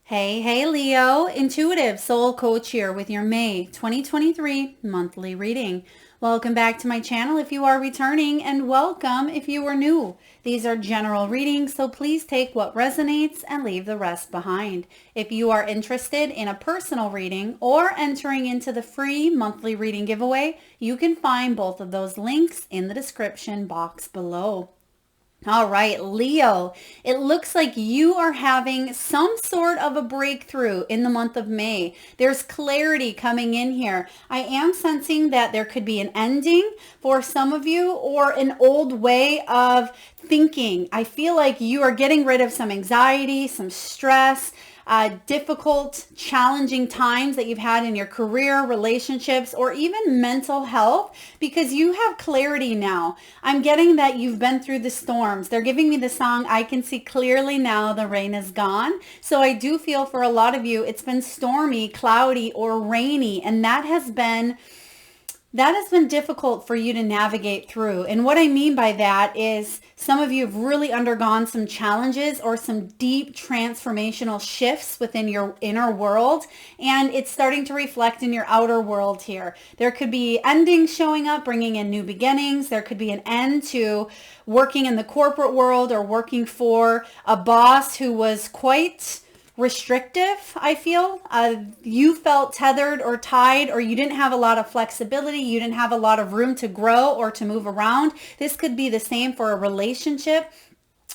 Hey, Leo, intuitive soul coach here with your May 2023 monthly reading. Welcome back to my channel if you are returning, and welcome if you are new. These are general readings, so please take what resonates and leave the rest behind. If you are interested in a personal reading or entering into the free monthly reading giveaway, you can find both of those links in the description box below. All right, Leo, it looks like you are having some sort of a breakthrough in the month of May. There's clarity coming in here. I am sensing that there could be an ending for some of you or an old way of thinking. I feel like you are getting rid of some anxiety, some stress, difficult, challenging times that you've had in your career, relationships, or even mental health, because you have clarity now. I'm getting that you've been through the storms. They're giving me the song, I Can See Clearly Now the Rain Is Gone. So I do feel for a lot of you, it's been stormy, cloudy, or rainy, and that has been difficult for you to navigate through. And what I mean by that is some of you have really undergone some challenges or some deep transformational shifts within your inner world, and it's starting to reflect in your outer world here. There could be endings showing up, bringing in new beginnings. There could be an end to working in the corporate world or working for a boss who was quite restrictive. I feel you felt tethered or tied, or you didn't have a lot of flexibility. You didn't have a lot of room to grow or to move around. This could be the same for a relationship,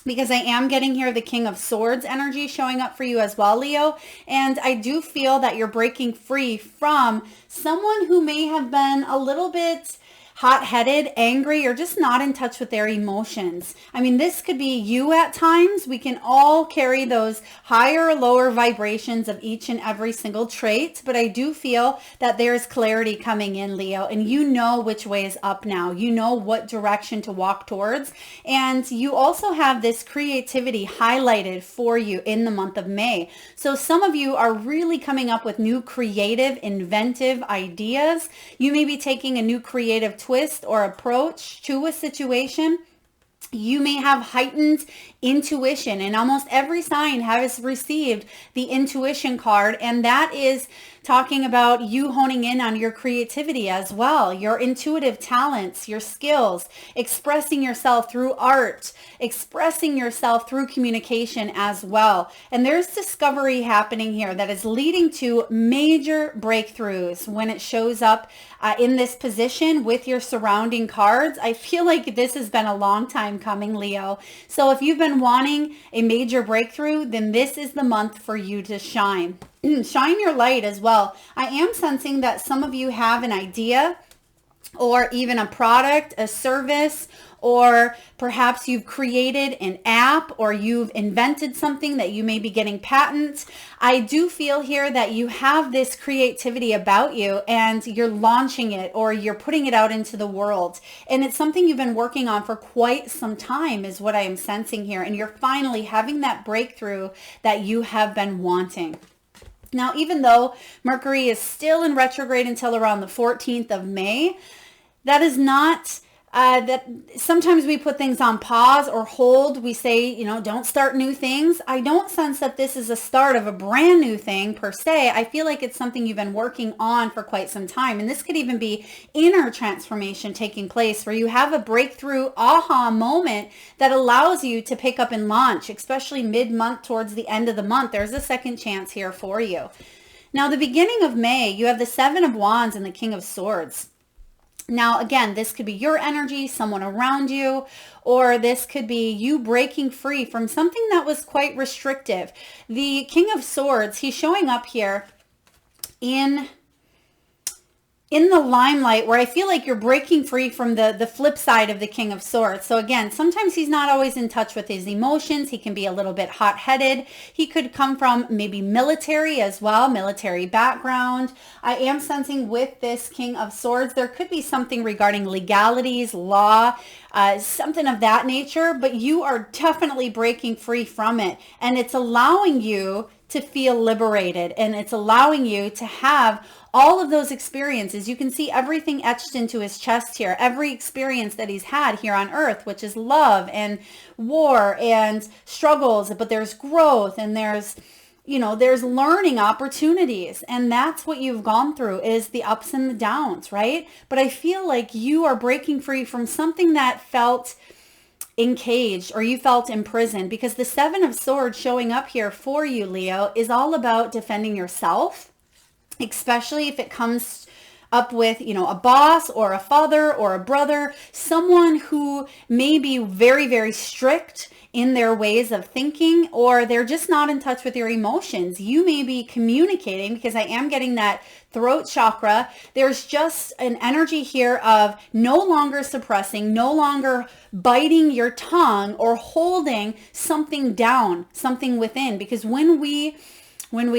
because I am getting here the King of Swords energy showing up for you as well, Leo. And I do feel that you're breaking free from someone who may have been a little bit hot-headed, angry, or just not in touch with their emotions. I mean, this could be you at times. We can all carry those higher or lower vibrations of each and every single trait, but I do feel that there's clarity coming in, Leo, and you know which way is up now. You know what direction to walk towards, and you also have this creativity highlighted for you in the month of May. So some of you are really coming up with new creative, inventive ideas. You may be taking a new creative twist or approach to a situation. You may have heightened intuition, and almost every sign has received the intuition card, and that is talking about you honing in on your creativity as well, your intuitive talents, your skills, expressing yourself through art, expressing yourself through communication as well. And there's discovery happening here that is leading to major breakthroughs when it shows up in this position with your surrounding cards. I feel like this has been a long time coming, Leo. So if you've been wanting a major breakthrough, then this is the month for you to shine. Shine your light as well. I am sensing that some of you have an idea or even a product, a service, or perhaps you've created an app or you've invented something that you may be getting patents. I do feel here that you have this creativity about you and you're launching it or you're putting it out into the world. And it's something you've been working on for quite some time is what I am sensing here. And you're finally having that breakthrough that you have been wanting. Now, even though Mercury is still in retrograde until around the 14th of May, that is not that sometimes we put things on pause or hold. We say, don't start new things. I don't sense that this is a start of a brand new thing per se. I feel like it's something you've been working on for quite some time. And this could even be inner transformation taking place where you have a breakthrough aha moment that allows you to pick up and launch, especially mid-month towards the end of the month. There's a second chance here for you. Now, the beginning of May, you have the Seven of Wands and the King of Swords. Now, again, this could be your energy, someone around you, or this could be you breaking free from something that was quite restrictive. The King of Swords, he's showing up here in the limelight where I feel like you're breaking free from the flip side of the King of Swords. So again, sometimes he's not always in touch with his emotions. He can be a little bit hot-headed. He could come from maybe military as well, military background. I am sensing with this King of Swords, there could be something regarding legalities, law, something of that nature, but you are definitely breaking free from it. And it's allowing you to feel liberated, and it's allowing you to have all of those experiences. You can see everything etched into his chest here, every experience that he's had here on earth, which is love and war and struggles, but there's growth and there's there's learning opportunities, and that's what you've gone through, is the ups and the downs, right? But I feel like you are breaking free from something that felt encaged, or you felt imprisoned, because the Seven of Swords showing up here for you, Leo, is all about defending yourself, especially if it comes up with, a boss or a father or a brother, someone who may be very, very strict in their ways of thinking, or they're just not in touch with your emotions. You may be communicating, because I am getting that throat chakra. There's just an energy here of no longer suppressing, no longer biting your tongue or holding something down, something within, because when we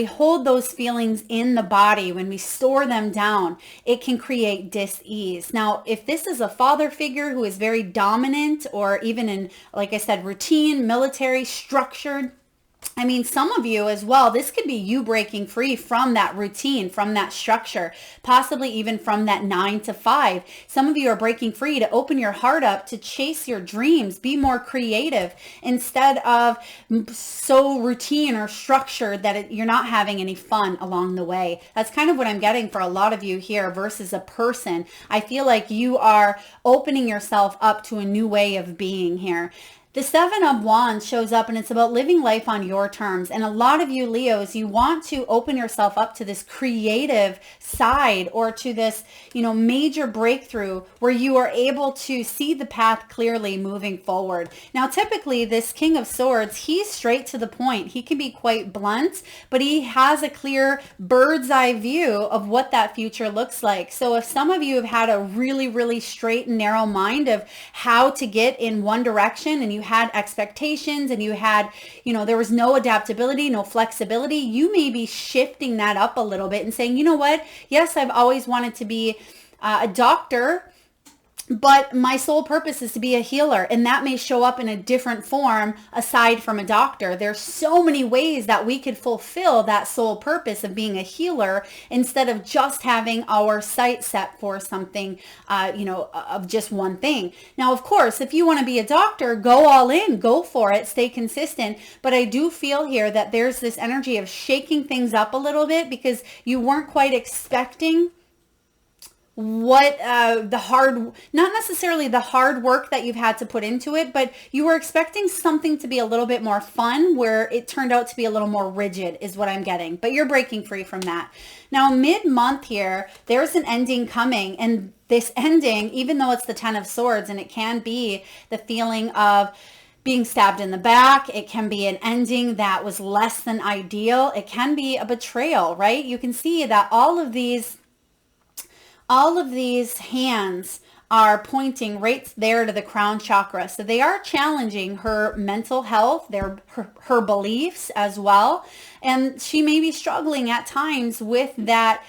hold those feelings in the body, when we store them down, it can create dis-ease. Now, if this is a father figure who is very dominant, or even in, like I said, routine, military, structured, some of you as well, this could be you breaking free from that routine, from that structure, possibly even from that 9 to 5. Some of you are breaking free to open your heart up, to chase your dreams, be more creative, instead of so routine or structured that you're not having any fun along the way. That's kind of what I'm getting for a lot of you here versus a person. I feel like you are opening yourself up to a new way of being here. The Seven of Wands shows up, and it's about living life on your terms. And a lot of you Leos, you want to open yourself up to this creative side, or to this, major breakthrough where you are able to see the path clearly moving forward. Now, typically this King of Swords, he's straight to the point. He can be quite blunt, but he has a clear bird's eye view of what that future looks like. So if some of you have had a really, really straight and narrow mind of how to get in one direction, and you had expectations, and you had, there was no adaptability, no flexibility, you may be shifting that up a little bit and saying, you know what? Yes, I've always wanted to be a doctor, but my sole purpose is to be a healer, and that may show up in a different form aside from a doctor. There's so many ways that we could fulfill that sole purpose of being a healer, instead of just having our sight set for something, of just one thing. Now, of course, if you want to be a doctor, go all in, go for it, stay consistent. But I do feel here that there's this energy of shaking things up a little bit, because you weren't quite expecting what not necessarily the hard work that you've had to put into it, but you were expecting something to be a little bit more fun, where it turned out to be a little more rigid, is what I'm getting. But you're breaking free from that. Now, mid-month here, there's an ending coming, and this ending, even though it's the 10 of Swords, and it can be the feeling of being stabbed in the back, it can be an ending that was less than ideal, it can be a betrayal, right? You can see that all of these hands are pointing right there to the crown chakra. So they are challenging her mental health, her beliefs as well. And she may be struggling at times with that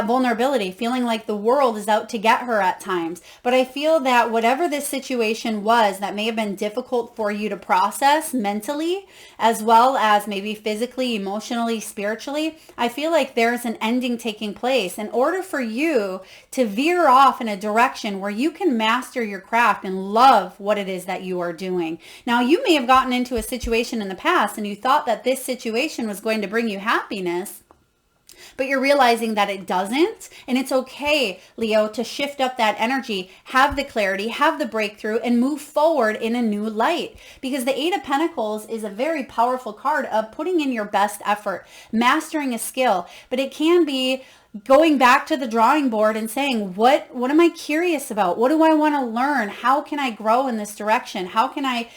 vulnerability, feeling like the world is out to get her at times. But I feel that whatever this situation was that may have been difficult for you to process mentally, as well as maybe physically, emotionally, spiritually, I feel like there's an ending taking place in order for you to veer off in a direction where you can master your craft and love what it is that you are doing. Now, you may have gotten into a situation in the past, and you thought that this situation was going to bring you happiness, but you're realizing that it doesn't. And it's okay, Leo, to shift up that energy, have the clarity, have the breakthrough, and move forward in a new light. Because the 8 of Pentacles is a very powerful card of putting in your best effort, mastering a skill. But it can be going back to the drawing board and saying, what am I curious about? What do I want to learn? How can I grow in this direction? How can I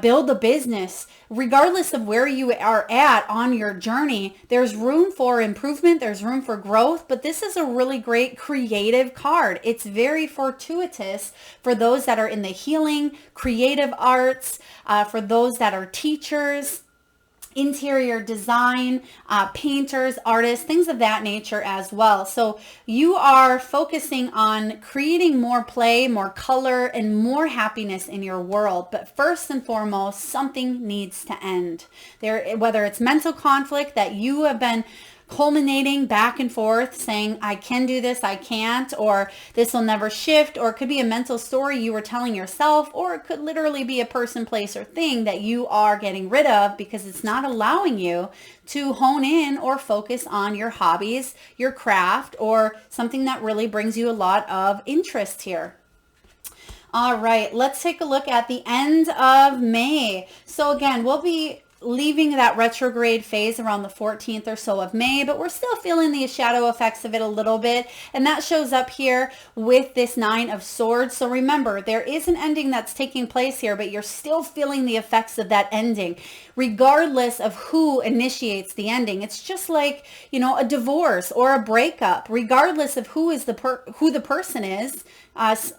build a business? Regardless of where you are at on your journey, there's room for improvement, there's room for growth, but this is a really great creative card. It's very fortuitous for those that are in the healing, creative arts, for those that are teachers, interior design, painters, artists, things of that nature as well. So you are focusing on creating more play, more color, and more happiness in your world. But first and foremost, something needs to end. Whether it's mental conflict that you have been culminating back and forth saying, I can do this, I can't, or this will never shift, or it could be a mental story you were telling yourself, or it could literally be a person, place, or thing that you are getting rid of because it's not allowing you to hone in or focus on your hobbies, your craft, or something that really brings you a lot of interest here. All right, let's take a look at the end of May. So again, we'll be leaving that retrograde phase around the 14th or so of May, but we're still feeling the shadow effects of it a little bit. And that shows up here with this 9 of Swords. So remember, there is an ending that's taking place here, but you're still feeling the effects of that ending, regardless of who initiates the ending. It's just like, you know, a divorce or a breakup, regardless of who the person is.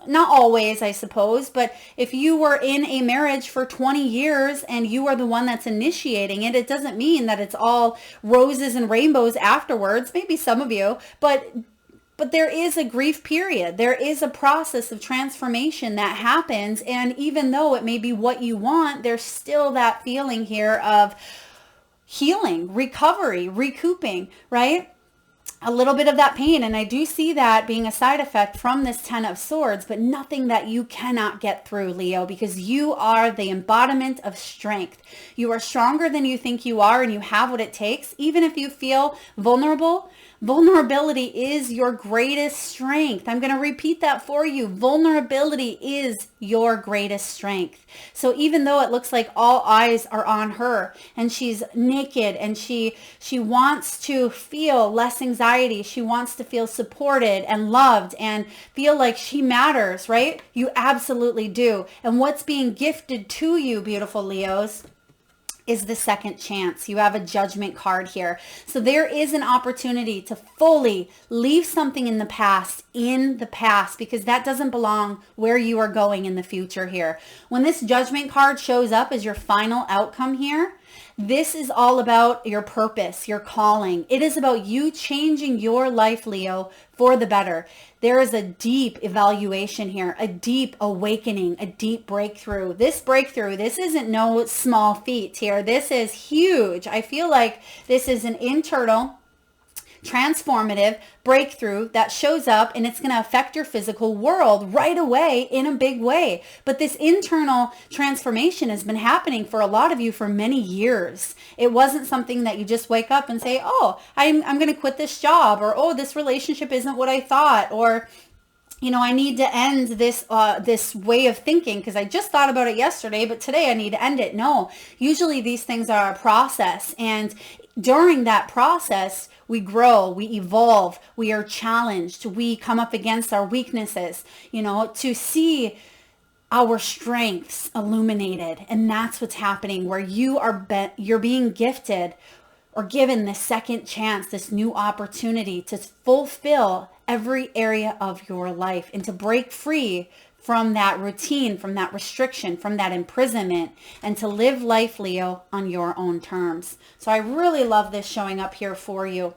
Not always, I suppose, but if you were in a marriage for 20 years and you are the one that's initiating it, it doesn't mean that it's all roses and rainbows afterwards. Maybe some of you, but there is a grief period. There is a process of transformation that happens. And even though it may be what you want, there's still that feeling here of healing, recovery, recouping, right? A little bit of that pain. And I do see that being a side effect from this 10 of Swords, but nothing that you cannot get through, Leo, because you are the embodiment of strength. You are stronger than you think you are, and you have what it takes. Even if you feel vulnerable, vulnerability is your greatest strength. I'm going to repeat that for you. Vulnerability is your greatest strength. So even though it looks like all eyes are on her and she's naked and she wants to feel less anxiety, she wants to feel supported and loved and feel like she matters, right? You absolutely do. And what's being gifted to you, beautiful Leos, is the second chance. You have a Judgment card here. So there is an opportunity to fully leave something in the past because that doesn't belong where you are going in the future here. When this Judgment card shows up as your final outcome here, this is all about your purpose, your calling. It is about you changing your life, Leo, for the better. There is a deep evaluation here, a deep awakening, a deep breakthrough. This isn't no small feat here. This is huge. I feel like this is an internal transformative breakthrough that shows up, and it's going to affect your physical world right away in a big way. But this internal transformation has been happening for a lot of you for many years. It wasn't something that you just wake up and say, oh, I'm going to quit this job, or, oh, this relationship isn't what I thought, or, you know, I need to end this way of thinking because I just thought about it yesterday, but today I need to end it. No, usually these things are a process. And during that process, we grow, we evolve, we are challenged, we come up against our weaknesses, you know, to see our strengths illuminated. And that's what's happening, where you're being gifted or given this second chance, this new opportunity to fulfill every area of your life and to break free from that routine, from that restriction, from that imprisonment, and to live life, Leo, on your own terms. So I really love this showing up here for you.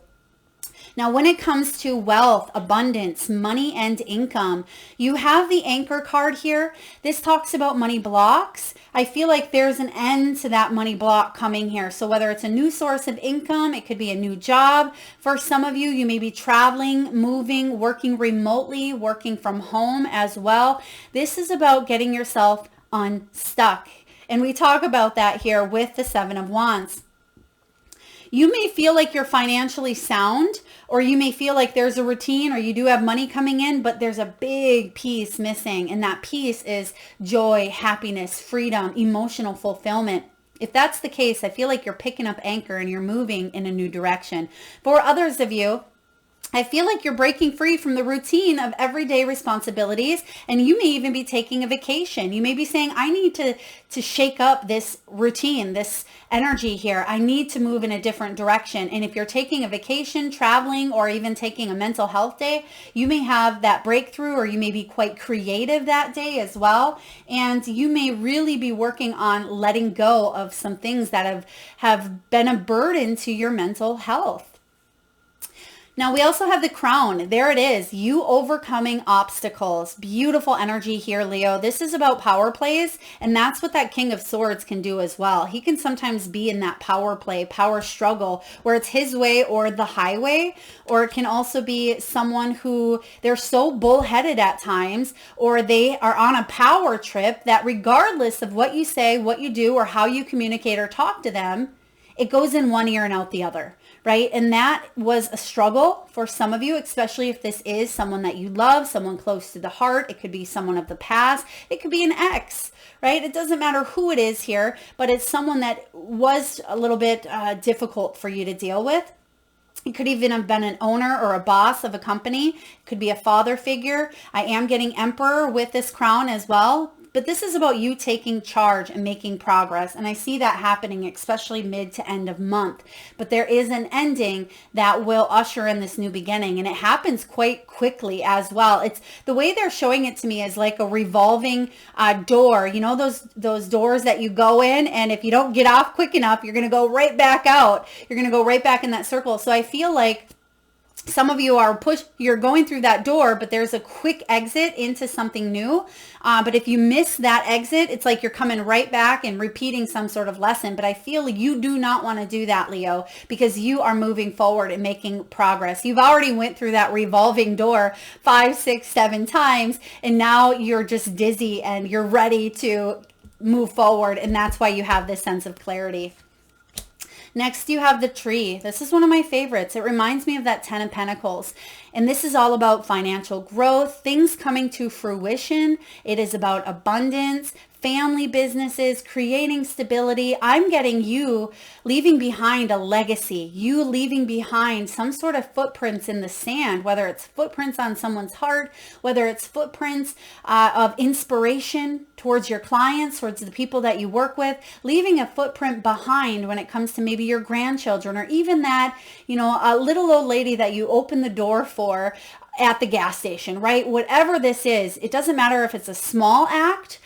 Now, when it comes to wealth, abundance, money, and income, you have the Anchor card here. This talks about money blocks. I feel like there's an end to that money block coming here. So whether it's a new source of income, it could be a new job. For some of you, you may be traveling, moving, working remotely, working from home as well. This is about getting yourself unstuck. And we talk about that here with the 7 of Wands. You may feel like you're financially sound, or you may feel like there's a routine, or you do have money coming in, but there's a big piece missing. And that piece is joy, happiness, freedom, emotional fulfillment. If that's the case, I feel like you're picking up anchor and you're moving in a new direction. For others of you, I feel like you're breaking free from the routine of everyday responsibilities, and you may even be taking a vacation. You may be saying, I need to shake up this routine, this energy here. I need to move in a different direction. And if you're taking a vacation, traveling, or even taking a mental health day, you may have that breakthrough, or you may be quite creative that day as well. And you may really be working on letting go of some things that have been a burden to your mental health. Now we also have the crown. There it is. You overcoming obstacles. Beautiful energy here, Leo. This is about power plays, and that's what that King of Swords can do as well. He can sometimes be in that power play, power struggle, where it's his way or the highway, or it can also be someone who they're so bullheaded at times, or they are on a power trip that regardless of what you say, what you do, or how you communicate or talk to them, it goes in one ear and out the other. Right? And that was a struggle for some of you, especially if this is someone that you love, someone close to the heart. It could be someone of the past. It could be an ex, right? It doesn't matter who it is here, but it's someone that was a little bit difficult for you to deal with. It could even have been an owner or a boss of a company. It could be a father figure. I am getting Emperor with this crown as well. But this is about you taking charge and making progress. And I see that happening, especially mid to end of month. But there is an ending that will usher in this new beginning. And it happens quite quickly as well. It's the way they're showing it to me is like a revolving door. You know, those doors that you go in, and if you don't get off quick enough, you're going to go right back out. You're going to go right back in that circle. So I feel like some of you you're going through that door, but there's a quick exit into something new. But if you miss that exit, it's like you're coming right back and repeating some sort of lesson. But I feel you do not want to do that, Leo, because you are moving forward and making progress. You've already went through that revolving door 5, 6, 7 times, and now you're just dizzy and you're ready to move forward. And that's why you have this sense of clarity. Next, you have the tree. This is one of my favorites. It reminds me of that 10 of Pentacles. And this is all about financial growth, things coming to fruition. It is about abundance, family businesses, creating stability. I'm getting you leaving behind a legacy, you leaving behind some sort of footprints in the sand, whether it's footprints on someone's heart, whether it's footprints of inspiration towards your clients, towards the people that you work with, leaving a footprint behind when it comes to maybe your grandchildren, or even that, you know, a little old lady that you open the door for at the gas station, right? Whatever this is, it doesn't matter if it's a small act.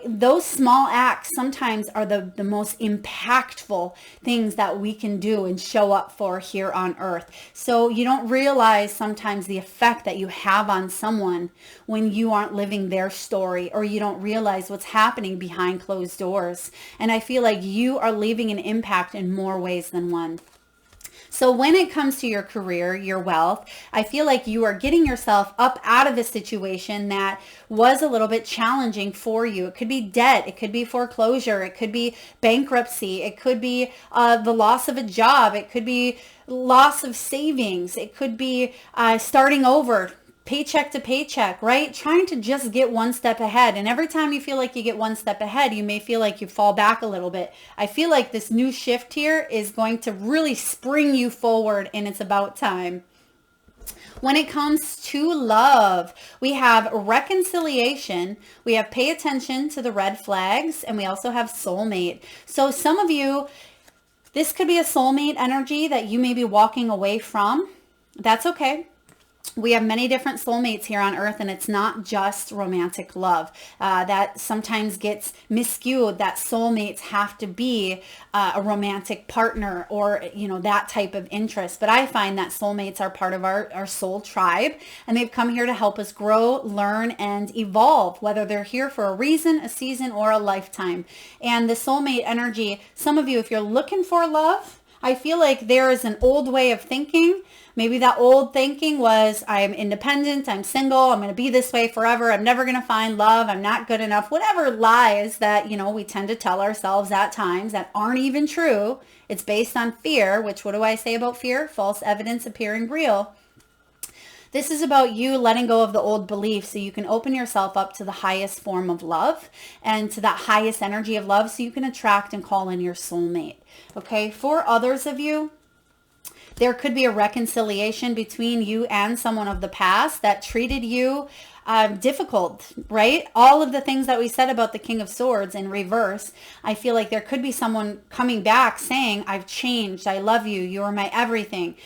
Those small acts sometimes are the most impactful things that we can do and show up for here on earth. So you don't realize sometimes the effect that you have on someone when you aren't living their story, or you don't realize what's happening behind closed doors. And I feel like you are leaving an impact in more ways than one. So when it comes to your career, your wealth, I feel like you are getting yourself up out of a situation that was a little bit challenging for you. It could be debt. It could be foreclosure. It could be bankruptcy. It could be the loss of a job. It could be loss of savings. It could be starting over, paycheck to paycheck, right? Trying to just get one step ahead. And every time you feel like you get one step ahead, you may feel like you fall back a little bit. I feel like this new shift here is going to really spring you forward, and it's about time. When it comes to love, we have reconciliation, we have pay attention to the red flags, and we also have soulmate. So some of you, this could be a soulmate energy that you may be walking away from. That's okay. We have many different soulmates here on earth, and it's not just romantic love. That sometimes gets miscued, that soulmates have to be a romantic partner, or, you know, that type of interest. But I find that soulmates are part of our soul tribe, and they've come here to help us grow, learn, and evolve, whether they're here for a reason, a season, or a lifetime. And the soulmate energy, some of you, if you're looking for love, I feel like there is an old way of thinking. Maybe that old thinking was, I'm independent, I'm single, I'm going to be this way forever, I'm never going to find love, I'm not good enough, whatever lies that, you know, we tend to tell ourselves at times that aren't even true. It's based on fear, which, what do I say about fear? False evidence appearing real. This is about you letting go of the old beliefs so you can open yourself up to the highest form of love and to that highest energy of love, so you can attract and call in your soulmate. Okay, for others of you, there could be a reconciliation between you and someone of the past that treated you difficult, right? All of the things that we said about the King of Swords in reverse. I feel like there could be someone coming back saying, I've changed, I love you, you are my everything.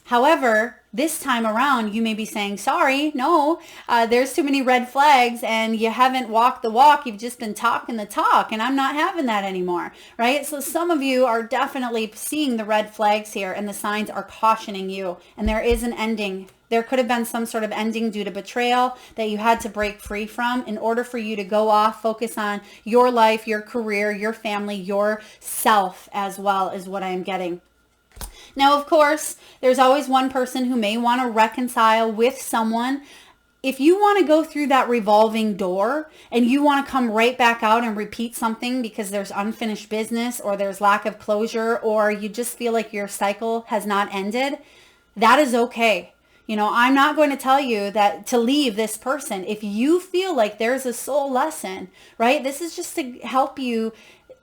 However, this time around, you may be saying, sorry, no, there's too many red flags and you haven't walked the walk. You've just been talking the talk and I'm not having that anymore, right? So some of you are definitely seeing the red flags here and the signs are cautioning you, and there is an ending. There could have been some sort of ending due to betrayal that you had to break free from in order for you to go off, focus on your life, your career, your family, yourself as well, is what I am getting. Now, of course, there's always one person who may want to reconcile with someone. If you want to go through that revolving door and you want to come right back out and repeat something because there's unfinished business or there's lack of closure or you just feel like your cycle has not ended, that is okay. You know, I'm not going to tell you that to leave this person. If you feel like there's a soul lesson, right? This is just to help you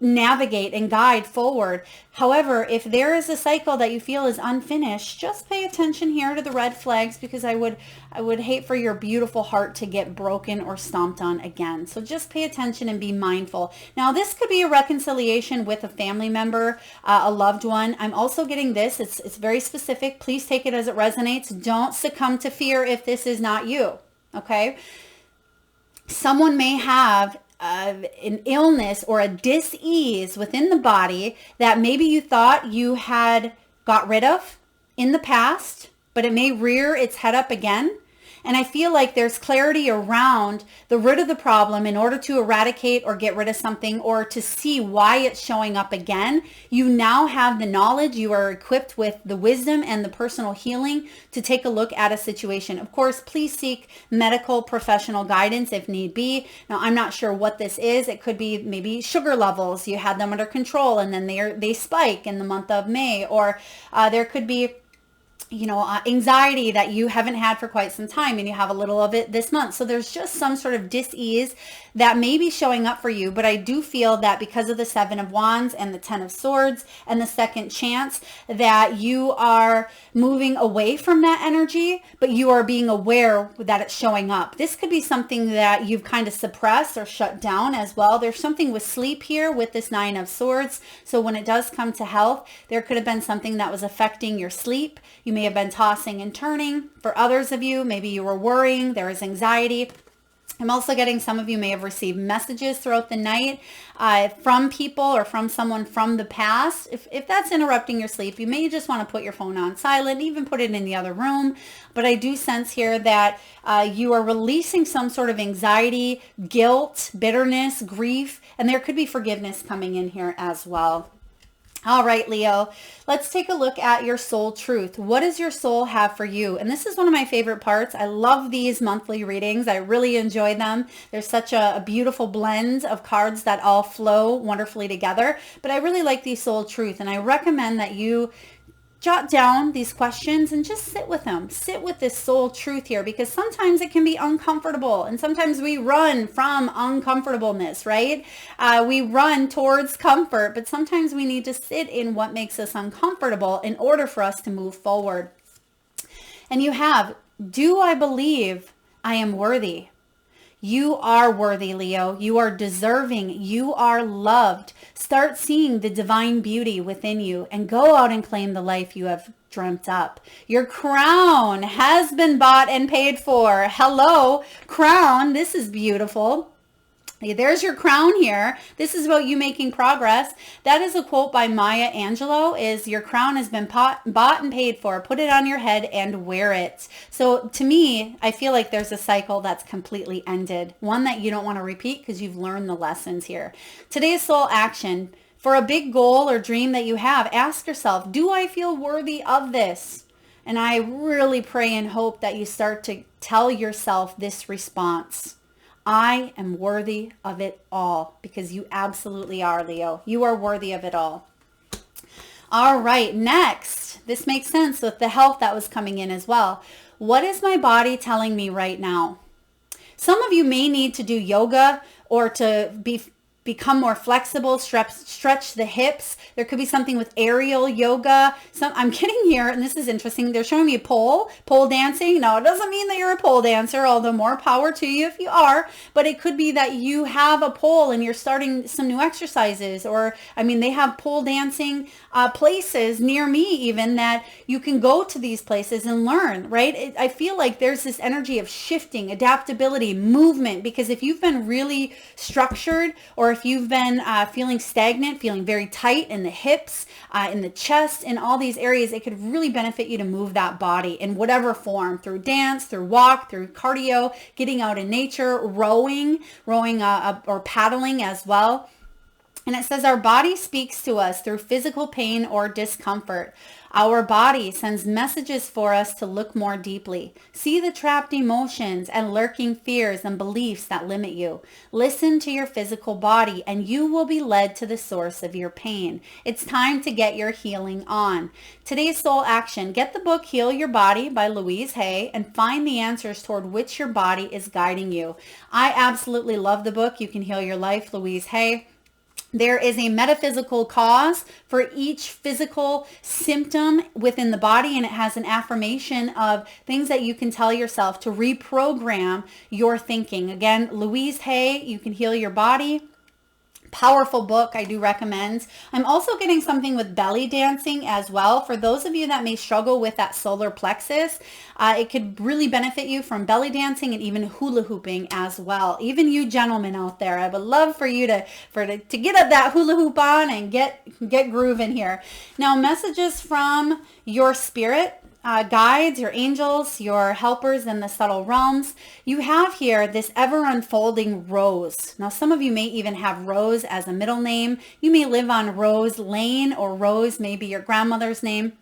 navigate and guide forward. However, if there is a cycle that you feel is unfinished, just pay attention here to the red flags, because I would hate for your beautiful heart to get broken or stomped on again. So just pay attention and be mindful. Now, this could be a reconciliation with a family member, a loved one. I'm also getting this. It's very specific. Please take it as it resonates. Don't succumb to fear if this is not you. Okay? Someone may have an illness or a dis-ease within the body that maybe you thought you had got rid of in the past, but it may rear its head up again. And I feel like there's clarity around the root of the problem in order to eradicate or get rid of something or to see why it's showing up again. You now have the knowledge. You are equipped with the wisdom and the personal healing to take a look at a situation. Of course, please seek medical professional guidance if need be. Now, I'm not sure what this is. It could be maybe sugar levels. You had them under control and then they spike in the month of May, or there could be anxiety that you haven't had for quite some time and you have a little of it this month. So there's just some sort of dis-ease that may be showing up for you. But I do feel that because of the 7 of Wands and the 10 of Swords and the second chance, that you are moving away from that energy, but you are being aware that it's showing up. This could be something that you've kind of suppressed or shut down as well. There's something with sleep here with this 9 of Swords. So when it does come to health, there could have been something that was affecting your sleep. You may have been tossing and turning. For others of you, maybe you were worrying, there was anxiety. I'm also getting some of you may have received messages throughout the night from people or from someone from the past. If that's interrupting your sleep, you may just want to put your phone on silent, even put it in the other room. But I do sense here that you are releasing some sort of anxiety, guilt, bitterness, grief, and there could be forgiveness coming in here as well. All right, Leo, let's take a look at your soul truth. What does your soul have for you? And this is one of my favorite parts. I love these monthly readings. I really enjoy them. There's such a beautiful blend of cards that all flow wonderfully together. But I really like these soul truth, and I recommend that you jot down these questions and just sit with them. Sit with this soul truth here, because sometimes it can be uncomfortable and sometimes we run from uncomfortableness, right? We run towards comfort, but sometimes we need to sit in what makes us uncomfortable in order for us to move forward. And you have, do I believe I am worthy? You are worthy, Leo. You are deserving. You are loved. Start seeing the divine beauty within you and go out and claim the life you have dreamt up. Your crown has been bought and paid for. Hello, crown. This is beautiful. There's your crown here. This is about you making progress. That is a quote by Maya Angelou, is your crown has been bought and paid for. Put it on your head and wear it. So to me, I feel like there's a cycle that's completely ended. One that you don't want to repeat because you've learned the lessons here. Today's soul action. For a big goal or dream that you have, ask yourself, do I feel worthy of this? And I really pray and hope that you start to tell yourself this response. I am worthy of it all, because you absolutely are, Leo. You are worthy of it all. All right, next. This makes sense with the health that was coming in as well. What is my body telling me right now? Some of you may need to do yoga or to be become more flexible, stretch the hips. There could be something with aerial yoga. I'm getting here, and this is interesting. They're showing me a pole dancing. Now, it doesn't mean that you're a pole dancer, although more power to you if you are, but it could be that you have a pole and you're starting some new exercises, or, I mean, they have pole dancing places near me even that you can go to these places and learn, right? I feel like there's this energy of shifting, adaptability, movement, because if you've been really structured, or if you've been feeling stagnant, feeling very tight in the hips, in the chest, in all these areas, it could really benefit you to move that body in whatever form, through dance, through walk, through cardio, getting out in nature, rowing or paddling as well. And it says our body speaks to us through physical pain or discomfort. Our body sends messages for us to look more deeply. See the trapped emotions and lurking fears and beliefs that limit you. Listen to your physical body and you will be led to the source of your pain. It's time to get your healing on. Today's soul action: get the book Heal Your Body by Louise Hay and find the answers toward which your body is guiding you. I absolutely love the book. You Can Heal Your Life, Louise Hay. There is a metaphysical cause for each physical symptom within the body, and it has an affirmation of things that you can tell yourself to reprogram your thinking. Again, Louise Hay, You Can Heal Your Body. Powerful book, I do recommend. I'm also getting something with belly dancing as well. For those of you that may struggle with that solar plexus, it could really benefit you from belly dancing and even hula hooping as well. Even you gentlemen out there, I would love for you to get up that hula hoop on and get grooving here. Now, messages from your spirit guides, your angels, your helpers in the subtle realms. You have here this ever unfolding Rose. Now, some of you may even have Rose as a middle name. You may live on Rose Lane, or Rose may be your grandmother's name.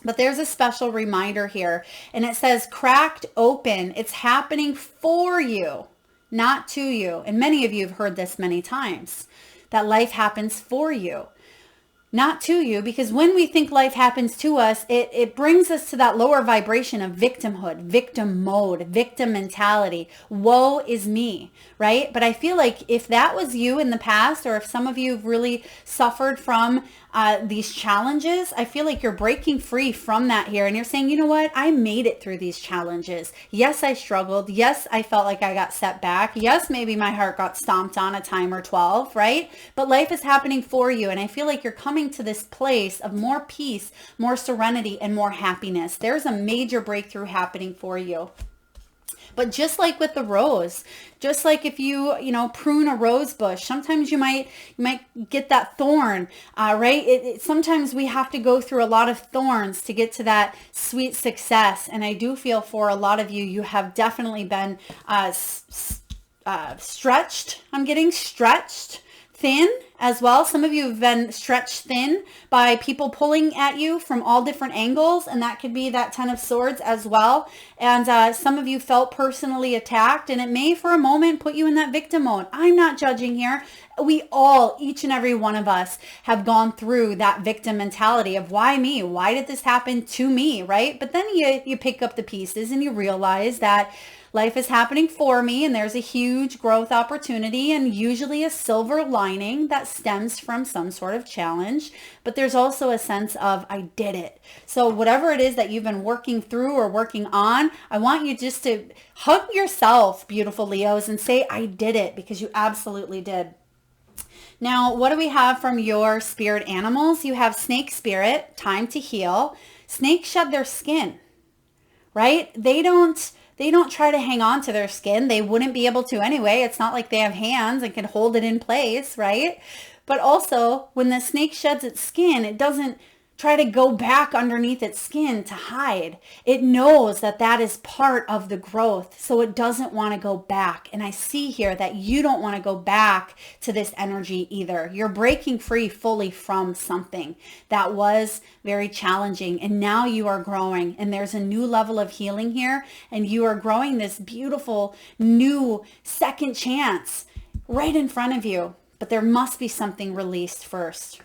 But there's a special reminder here, and it says cracked open. It's happening for you, not to you. And many of you have heard this many times, that life happens for you, not to you, because when we think life happens to us, it brings us to that lower vibration of victimhood, victim mode, victim mentality. Woe is me, right? But I feel like if that was you in the past, or if some of you have really suffered from these challenges, I feel like you're breaking free from that here. And you're saying, you know what? I made it through these challenges. Yes, I struggled. Yes, I felt like I got set back. Yes, maybe my heart got stomped on a time or 12, right? But life is happening for you. And I feel like you're coming to this place of more peace, more serenity, and more happiness. There's a major breakthrough happening for you. But just like with the rose, just like if you prune a rose bush, sometimes you might get that thorn, right? Sometimes we have to go through a lot of thorns to get to that sweet success. And I do feel for a lot of you, you have definitely been stretched. I'm getting stretched thin as well. Some of you have been stretched thin by people pulling at you from all different angles, and that could be that 10 of Swords as well. And some of you felt personally attacked, and it may for a moment put you in that victim mode. I'm not judging here. We all, each and every one of us, have gone through that victim mentality of why me? Why did this happen to me, right? But then you pick up the pieces and you realize that life is happening for me, and there's a huge growth opportunity and usually a silver lining that stems from some sort of challenge. But there's also a sense of, I did it. So whatever it is that you've been working through or working on, I want you just to hug yourself, beautiful Leos, and say, I did it, because you absolutely did. Now, what do we have from your spirit animals? You have snake spirit, time to heal. Snakes shed their skin, right? They don't try to hang on to their skin. They wouldn't be able to anyway. It's not like they have hands and can hold it in place, right? But also, when the snake sheds its skin, it doesn't try to go back underneath its skin to hide. It knows that that is part of the growth, so it doesn't want to go back. And I see here that you don't want to go back to this energy either. You're breaking free fully from something that was very challenging, and now you are growing, and there's a new level of healing here, and you are growing this beautiful new second chance right in front of you. But there must be something released first.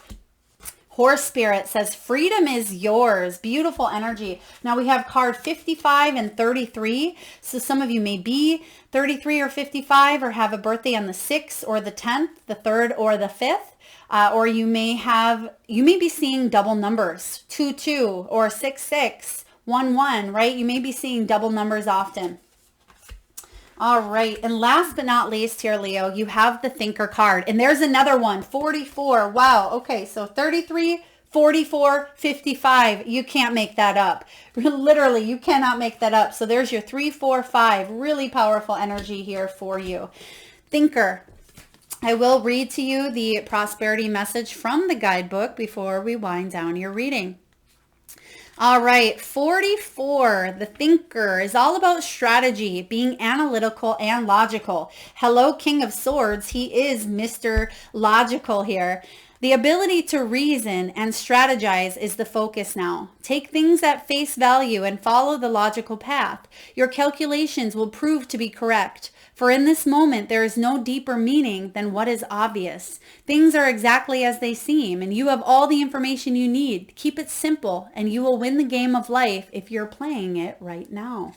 Horse Spirit says, freedom is yours. Beautiful energy. Now we have card 55 and 33. So some of you may be 33 or 55 or have a birthday on the 6th or the 10th, the 3rd or the 5th. Or you may be seeing double numbers, 2 or 6 1 right? You may be seeing double numbers often. All right. And last but not least here, Leo, you have the Thinker card. And there's another one, 44. Wow. Okay. So 33, 44, 55. You can't make that up. Literally, you cannot make that up. So there's your 3, 4, 5. Really powerful energy here for you. Thinker. I will read to you the prosperity message from the guidebook before we wind down your reading. All right, 44, the Thinker, is all about strategy, being analytical and logical. Hello, King of Swords. He is Mr. Logical here. The ability to reason and strategize is the focus now. Take things at face value and follow the logical path. Your calculations will prove to be correct. For in this moment, there is no deeper meaning than what is obvious. Things are exactly as they seem, and you have all the information you need. Keep it simple, and you will win the game of life if you're playing it right now.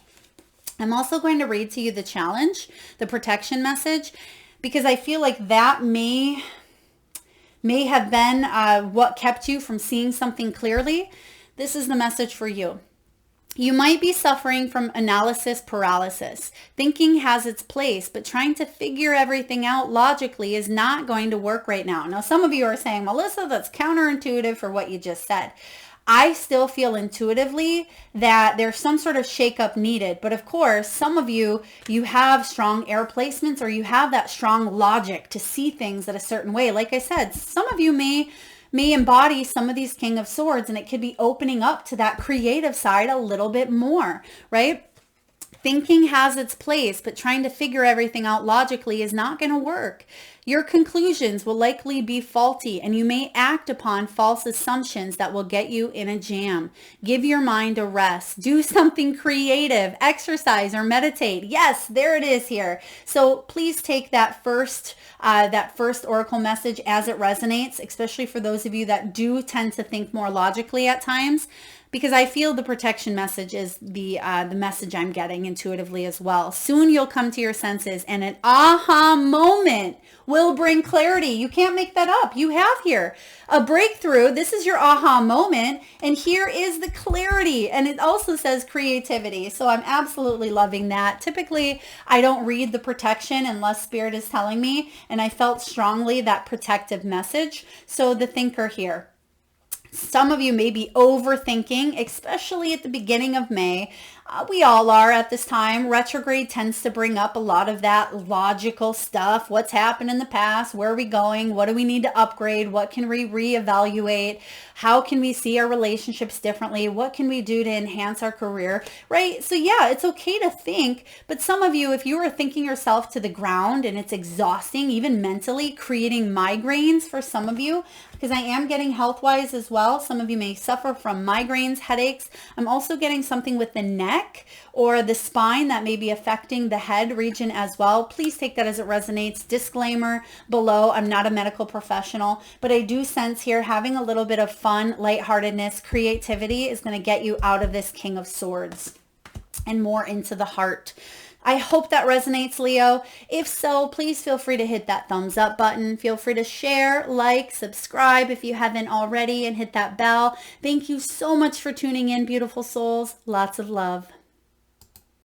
I'm also going to read to you the challenge, the protection message, because I feel like that may have been what kept you from seeing something clearly. This is the message for you. You might be suffering from analysis paralysis. Thinking has its place, but trying to figure everything out logically is not going to work right now. Now, some of you are saying, Melissa, that's counterintuitive for what you just said. I still feel intuitively that there's some sort of shakeup needed. But of course, some of you have strong air placements, or you have that strong logic to see things at a certain way. Like I said, some of you may embody some of these King of Swords, and it could be opening up to that creative side a little bit more, right? Thinking has its place, but trying to figure everything out logically is not going to work. Your conclusions will likely be faulty, and you may act upon false assumptions that will get you in a jam. Give your mind a rest. Do something creative, exercise or meditate. Yes, there it is here. So please take that first oracle message as it resonates, especially for those of you that do tend to think more logically at times, because I feel the protection message is the message I'm getting intuitively as well. Soon you'll come to your senses, and an aha moment will bring clarity. You can't make that up. You have here a breakthrough. This is your aha moment, and here is the clarity. And it also says creativity. So I'm absolutely loving that. Typically, I don't read the protection unless Spirit is telling me, and I felt strongly that protective message. So the Thinker here. Some of you may be overthinking, especially at the beginning of May. We all are at this time. Retrograde tends to bring up a lot of that logical stuff. What's happened in the past? Where are we going? What do we need to upgrade? What can we reevaluate? How can we see our relationships differently? What can we do to enhance our career? Right? So yeah, it's okay to think, but some of you, if you are thinking yourself to the ground and it's exhausting, even mentally, creating migraines for some of you, because I am getting health-wise as well. Some of you may suffer from migraines, headaches. I'm also getting something with the neck or the spine that may be affecting the head region as well. Please take that as it resonates. Disclaimer below, I'm not a medical professional, but I do sense here having a little bit of fun, lightheartedness, creativity is going to get you out of this King of Swords and more into the heart. I hope that resonates, Leo. If so, please feel free to hit that thumbs up button. Feel free to share, like, subscribe if you haven't already, and hit that bell. Thank you so much for tuning in, beautiful souls. Lots of love.